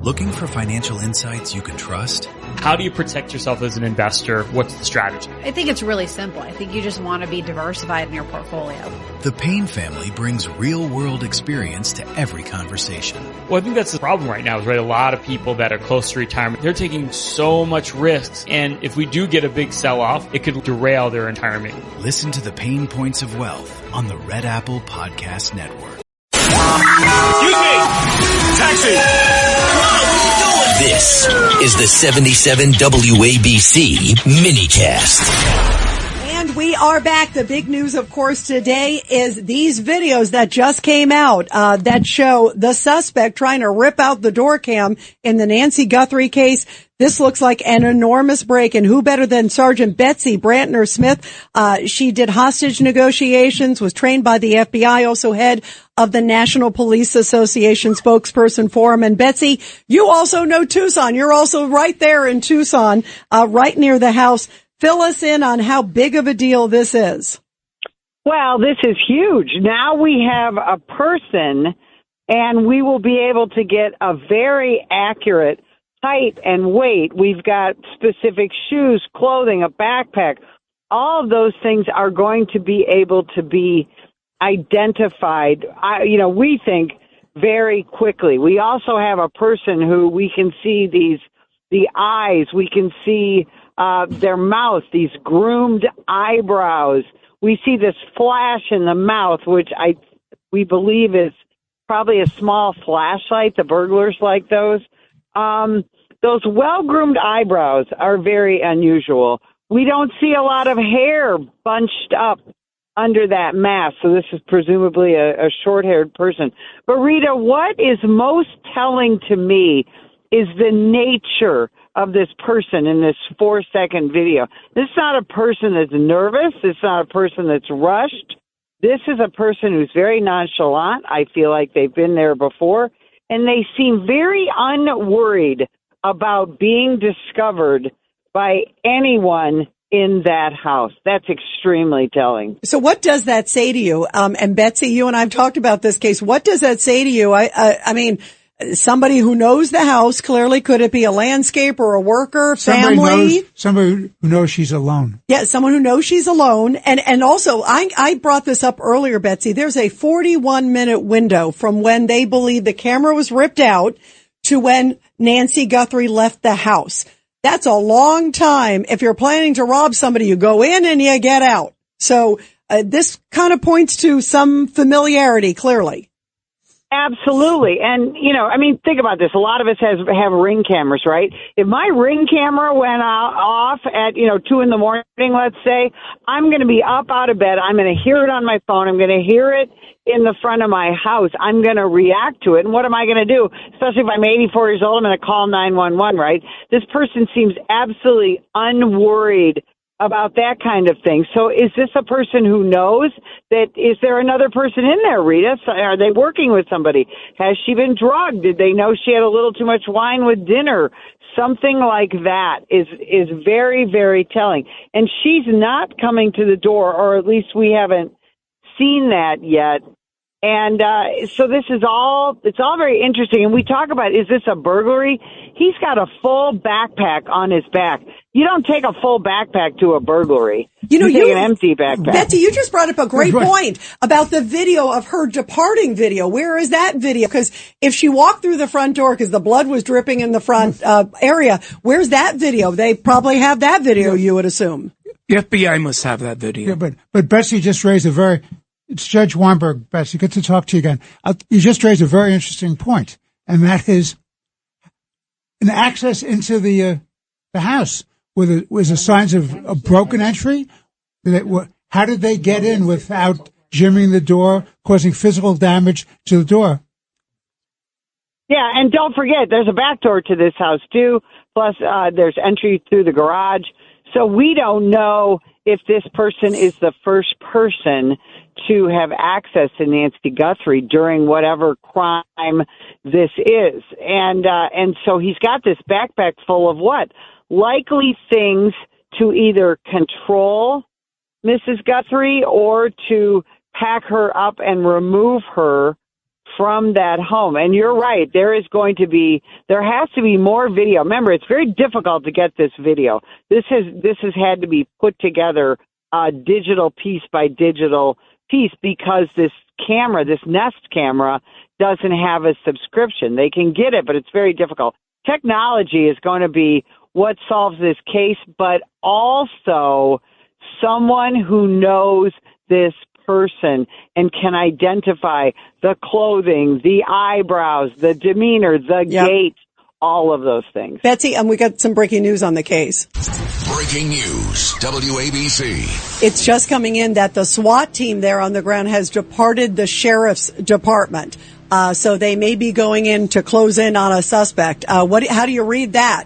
Looking for financial insights you can trust? How do you protect yourself as an investor? What's the strategy? I think it's really simple. I think you just want to be diversified in your portfolio. The Payne family brings real-world experience to every conversation. Well, I think that's the problem right now is, right, a lot of people that are close to retirement, they're taking so much risks. And if we do get a big sell-off, it could derail their retirement. Listen to the Pain Points of Wealth on the Red Apple Podcast Network. Excuse me! Taxi! This is the 77 WABC minicast. And we are back. The big news, of course, today is these videos that just came out that show the suspect trying to rip out the door cam in the Nancy Guthrie case. This looks like an enormous break, and who better than Sergeant Betsy Brantner Smith? She did hostage negotiations, was trained by the FBI, also head of the National Police Association spokesperson for him. And Betsy, you also know Tucson. You're also right there in Tucson, right near the house. Fill us in on how big of a deal this is. Well, this is huge. Now we have a person, and we will be able to get a very accurate height and weight. We've got specific shoes, clothing, a backpack. All of those things are going to be able to be identified, we think very quickly. We also have a person who we can see the eyes, we can see their mouth, these groomed eyebrows. We see this flash in the mouth, which we believe is probably a small flashlight. The burglars like those. Those well-groomed eyebrows are very unusual. We don't see a lot of hair bunched up under that mask, so this is presumably a short-haired person. But Rita, what is most telling to me is the nature of this person in this 4-second video. This is not a person that's nervous. This is not a person that's rushed. This is a person who's very nonchalant. I feel like they've been there before, and they seem very unworried about being discovered by anyone in that house. That's extremely telling. So what does that say to you? And Betsy, you and I have talked about this case. What does that say to you? I mean, somebody who knows the house, clearly, could it be a landscaper, a worker, family? Somebody who knows she's alone. Yeah, someone who knows she's alone. And also, I brought this up earlier, Betsy. There's a 41-minute window from when they believe the camera was ripped out to when Nancy Guthrie left the house. That's a long time. If you're planning to rob somebody, you go in and you get out. So this kind of points to some familiarity, clearly. Absolutely. And, think about this. A lot of us have Ring cameras, right? If my Ring camera went off at, 2 in the morning, let's say, I'm going to be up out of bed. I'm going to hear it on my phone. I'm going to hear it in the front of my house. I'm going to react to it. And what am I going to do? Especially if I'm 84 years old, I'm going to call 911, right? This person seems absolutely unworried about that kind of thing. So is this a person who knows that, is there another person in there, Rita? Are they working with somebody? Has she been drugged? Did they know she had a little too much wine with dinner? Something like that is very, very telling. And she's not coming to the door, or at least we haven't seen that yet. And so this is it's all very interesting. And we talk about, is this a burglary? He's got a full backpack on his back. You don't take a full backpack to a burglary. You take an empty backpack. Betsy, you just brought up a great point about the video of her departing video. Where is that video? Because if she walked through the front door because the blood was dripping in the front area, where's that video? They probably have that video, you would assume. The FBI must have that video. Yeah, but Betsy just raised it's Judge Weinberg, Betsy. Good to talk to you again. You just raised a very interesting point, and that is an access into the house. Was there signs of a broken entry? How did they get in without jamming the door, causing physical damage to the door? Yeah, and don't forget, there's a back door to this house, too. Plus, there's entry through the garage. So we don't know if this person is the first person to have access to Nancy Guthrie during whatever crime this is. And so he's got this backpack full of what? Likely things to either control Mrs. Guthrie or to pack her up and remove her from that home. And you're right, there has to be more video. Remember, it's very difficult to get this video. This has had to be put together digital piece by digital piece because this camera, this Nest camera, doesn't have a subscription. They can get it, but it's very difficult. Technology is going to be what solves this case, but also someone who knows this person and can identify the clothing, the eyebrows, the demeanor, the gait, all of those things. Betsy, we got some breaking news on the case. Breaking news, WABC. It's just coming in that the SWAT team there on the ground has departed the sheriff's department. So they may be going in to close in on a suspect. How do you read that?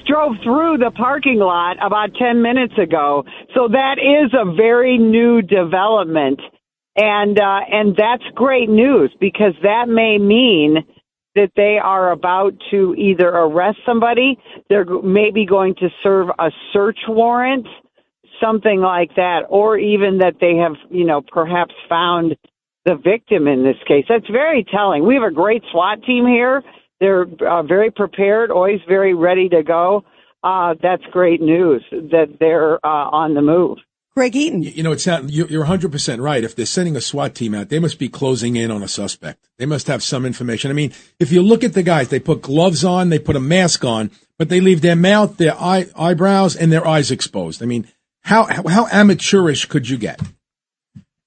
Drove through the parking lot about 10 minutes ago. So that is a very new development. And that's great news because that may mean that they are about to either arrest somebody, they're maybe going to serve a search warrant, something like that, or even that they have, perhaps found the victim in this case. That's very telling. We have a great SWAT team here. They're very prepared, always very ready to go. That's great news that they're on the move. Greg Eaton. You're 100% right. If they're sending a SWAT team out, they must be closing in on a suspect. They must have some information. I mean, if you look at the guys, they put gloves on, they put a mask on, but they leave their mouth, their eyebrows, and their eyes exposed. I mean, how amateurish could you get?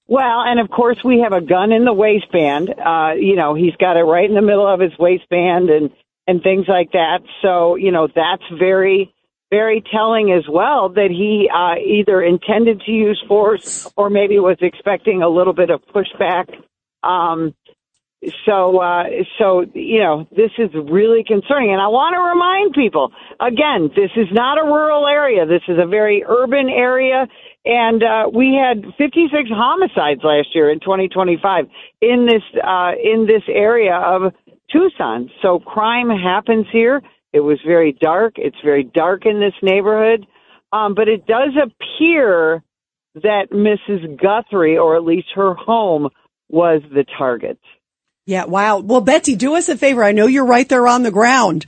Well, and of course we have a gun in the waistband. He's got it right in the middle of his waistband and things like that. So, that's very, very telling as well that he either intended to use force or maybe was expecting a little bit of pushback. So, this is really concerning. And I want to remind people, again, this is not a rural area. This is a very urban area. And we had 56 homicides last year in 2025 in this area of Tucson. So crime happens here. It was very dark. It's very dark in this neighborhood. But it does appear that Mrs. Guthrie, or at least her home, was the target. Yeah, wow. Well, Betsy, do us a favor. I know you're right there on the ground.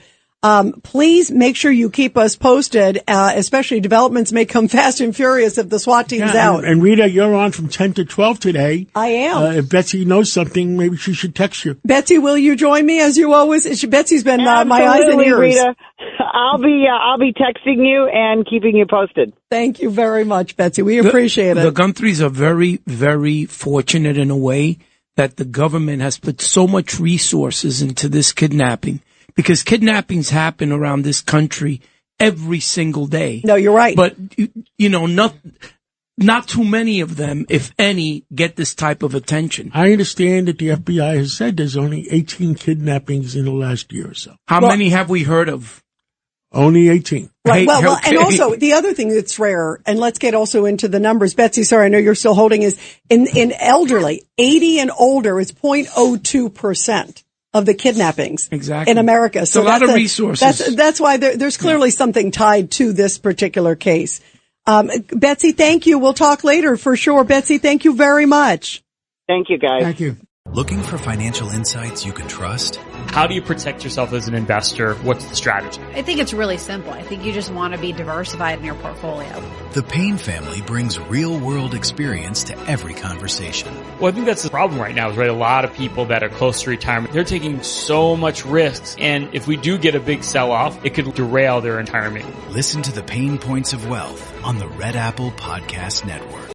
Please make sure you keep us posted, especially developments may come fast and furious if the SWAT team's out. And Rita, you're on from 10 to 12 today. I am. If Betsy knows something, maybe she should text you. Betsy, will you join me as you always? Betsy's been my eyes and ears. Rita. I'll be texting you and keeping you posted. Thank you very much, Betsy. We appreciate it. The Guthries are very, very fortunate in a way that the government has put so much resources into this kidnapping. Because kidnappings happen around this country every single day. No, you're right. But, not too many of them, if any, get this type of attention. I understand that the FBI has said there's only 18 kidnappings in the last year or so. How many have we heard of? Only 18. Right. Well, and also the other thing that's rare, and let's get also into the numbers. Betsy, sorry, I know you're still holding, is in elderly, 80 and older is 0.02%. Of the kidnappings in America. So a lot of resources. That's why there's clearly something tied to this particular case. Betsy, thank you. We'll talk later for sure. Betsy, thank you very much. Thank you, guys. Thank you. Looking for financial insights you can trust? How do you protect yourself as an investor? What's the strategy? I think it's really simple. I think you just want to be diversified in your portfolio. The Payne family brings real-world experience to every conversation. Well, I think that's the problem right now is, right, a lot of people that are close to retirement, they're taking so much risks. And if we do get a big sell-off, it could derail their retirement. Listen to the Pain Points of Wealth on the Red Apple Podcast Network.